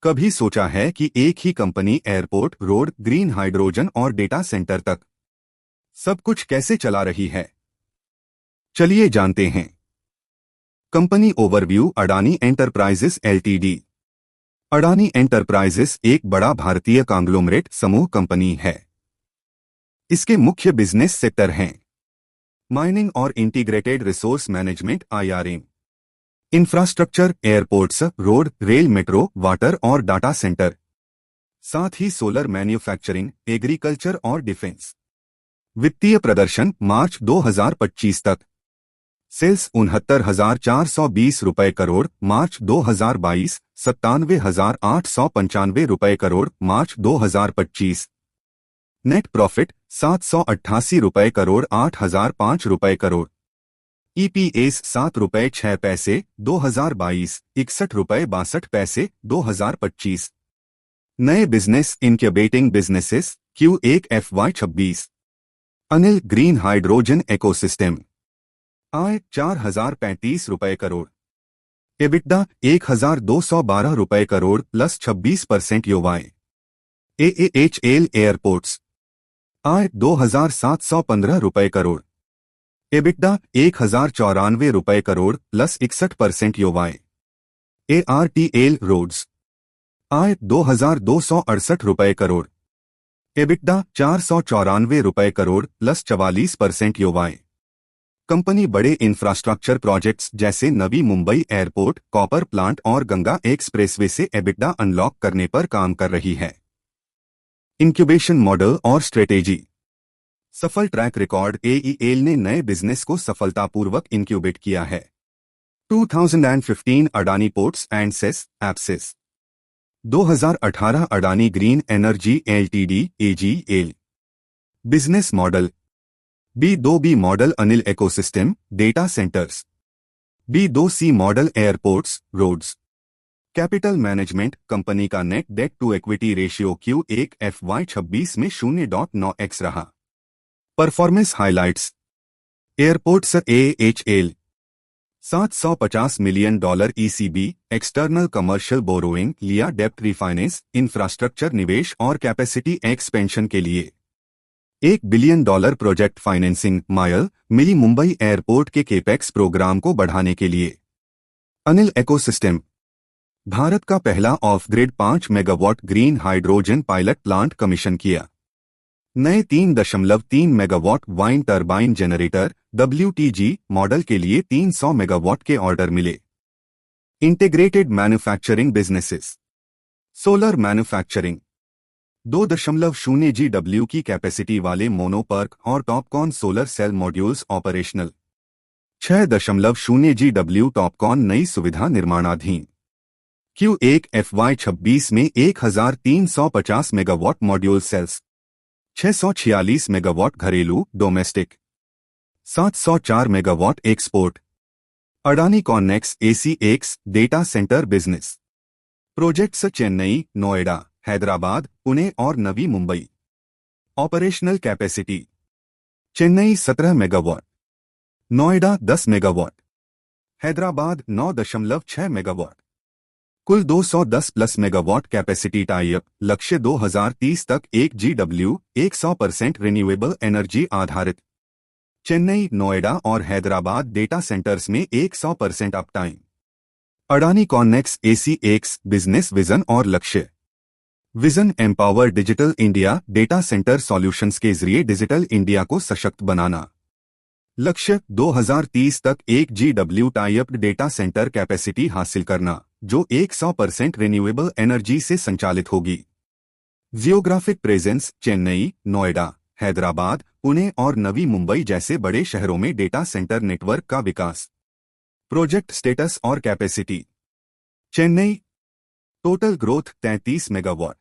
कभी सोचा है कि एक ही company airport, road, green hydrogen और डेटा सेंटर तक सब कुछ कैसे चला रही है? चलिए जानते हैं। Company overview. Adani enterprises LTD. Adani enterprises एक बड़ा भारतीय कांग्लोमरेट समूह कंपनी है। इसके मुख्य बिजनेस सेक्टर हैं माइनिंग और integrated resource management (IRM), infrastructure, airports, road, rail, metro, water और डाटा सेंटर, साथ ही सोलर मैन्युफैक्चरिंग, एग्रीकल्चर और डिफेंस। वित्तीय प्रदर्शन मार्च 2025 तक। सेल्स 69,420 रुपए करोड़ मार्च 2022, 97,895 रुपए करोड़ मार्च 2025। नेट प्रॉफिट 788 रुपए करोड़ 8,005 रुपए करोड़। EPS 7 रुपए 6 पैसे 2022, 61 रुपए 62 पैसे 2025। नए business incubating businesses Q1 FY26। ANIL green hydrogen ecosystem. आय 4,035 रुपए करोड़। एबिटडा 1,212 रुपए crore plus 26% YoY. AAHL airports. आय 2,715 रुपए करोड़। एबिटडा 1,094 रुपए crore plus 61% YoY. ARTL roads. आय 2,268 रुपए करोड़। एबिटडा 494 रुपए करोड़ प्लस 44% योवाय। कंपनी बड़े इंफ्रास्ट्रक्चर प्रोजेक्ट्स जैसे Navi Mumbai airport, copper plant और गंगा एक्सप्रेसवे से एबिटडा अनलॉक करने पर काम कर रही है। इंक्यूबेशन मॉडल और स्ट्रेटेजी। सफल ट्रैक रिकॉर्ड। AEL ने नए बिजनेस को सफलतापूर्वक इंक्यूबेट किया है। 2015 Adani ports and SEZ APSEZ. 2018 Adani green energy LTD AGL। Business model B2B model ANIL ecosystem, data centres. B2C model airports, roads. Capital management. Company का net debt to equity ratio Q1 FY26 में 0.9x रहा। Performance highlights. Airports AHL $750 million ECB external commercial borrowing लिया। डेप्ट refinance, infrastructure निवेश और capacity expansion के लिए। $1 billion project financing मायल मिली मुंबई एयरपोर्ट के केपेक्स प्रोग्राम को बढ़ाने के लिए। अनिल इकोसिस्टम। भारत का पहला off grid 5 megawatt green hydrogen pilot plant commission किया। नए 3.3 megawatt wind turbine generator WTG model के लिए 300 मेगावाट के ऑर्डर मिले। Integrated manufacturing businesses. Solar manufacturing. 2.0 GW की कैपेसिटी वाले मोनोपर्क और TOPCon solar cell modules operational. 6.0 GW TOPCon नई सुविधा निर्माणाधीन। Q1 FY26 में 1,350 मेगावाट मॉड्यूल सेल्स। 646 मेगावाट घरेलू domestic. 704 megawatt export. Adani Connex ACX data centre business. Projects Chennai, Noida, Hyderabad, Pune और Navi Mumbai. Operational capacity. Chennai 17 megawatt, Noida 10 megawatt, Hyderabad 9.6 megawatt. कुल 210 प्लस मेगावाट कैपेसिटी टाइप। लक्ष्य 2030 तक 1 GW 100% रिन्यूएबल एनर्जी आधारित। चेन्नई, नोएडा और हैदराबाद डेटा सेंटर्स में 100% uptime. Adani Connex ACX business vision और लक्ष्य। Vision empower digital India, data centre solutions के जरिए डिजिटल इंडिया को सशक्त बनाना। लक्ष्य 2030 तक 1 GW type data centre capacity हासिल करना, जो 100% रिन्यूएबल एनर्जी से संचालित होगी। Geographic presence. चेन्नई, नोएडा, हैदराबाद, पुणे और नवी मुंबई जैसे बड़े शहरों में डेटा सेंटर नेटवर्क का विकास। प्रोजेक्ट स्टेटस और कैपेसिटी। Chennai total growth 33 megawatt.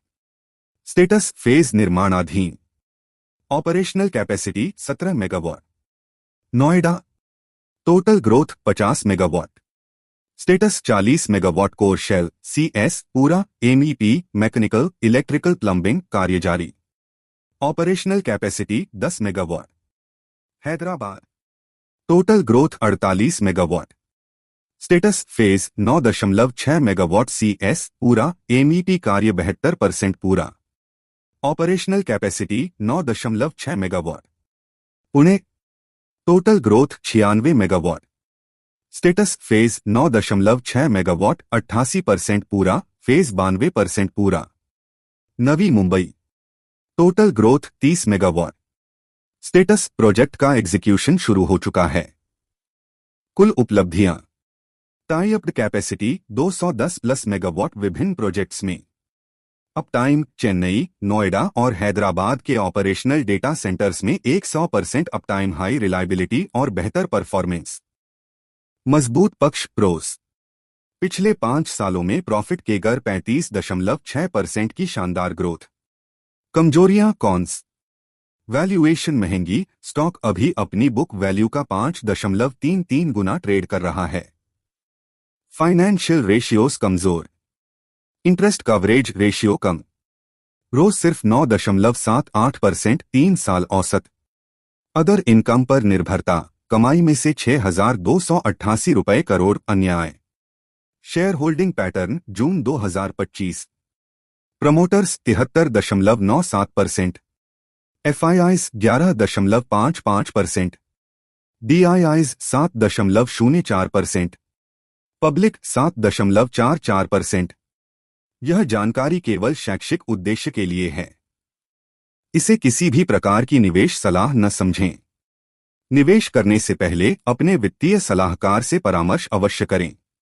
Status phase निर्माणाधीन। Operational capacity 17 megawatt. Noida total growth 50 megawatt. Status 40 megawatt. Core shell CS पूरा MEP मैकेनिकल इलेक्ट्रिकल प्लम्बिंग कार्य जारी। Operational capacity 10 megawatt. Hyderabad total growth 48 megawatt. Status phase 9.6 megawatt CS पूरा, MEP कार्य 72% पूरा। Operational capacity 9.6 megawatt. Pune. Total growth 96 megawatt. Status phase 9.6 megawatt 88% पूरा, phase 92% पूरा। Navi Mumbai. Total growth 30 megawatt. Status project का execution शुरू हो चुका है। कुल उपलब्धियां। Tie up capacity 210 plus megawatt विभिन्न प्रोजेक्ट्स में। अप टाइम चेन्नई, नोएडा और हैदराबाद के ऑपरेशनल डेटा सेंटर्स में 100% अप टाइम, हाई रिलायबिलिटी और बेहतर परफॉर्मेंस। मजबूत पक्ष प्रोस। पिछले 5 सालों में प्रॉफिट केगर 35.6% की शानदार ग्रोथ। कमजोरियां कॉन्स। वैल्यूएशन महंगी, स्टॉक अभी अपनी बुक वैल्यू का 5.33 गुना ट्रेड कर रहा है। फाइनेंशियल रेशियोज कमजोर। इंटरेस्ट कवरेज रेशियो कम। रोज सिर्फ 9.78%, 3 साल औसत। अदर इनकम पर निर्भरता, कमाई में से 6,288 रुपए करोड़। अन्याय। शेयर होल्डिंग पैटर्न जून 2025। Promoters 73.97%, FIIs 11.55%, DIIs 7.04%, public 7.44%। यह जानकारी केवल शैक्षिक उद्देश्य के लिए है। इसे किसी भी प्रकार की निवेश सलाह न समझें। निवेश करने से पहले अपने वित्तीय सलाहकार से परामर्श अवश्य करें।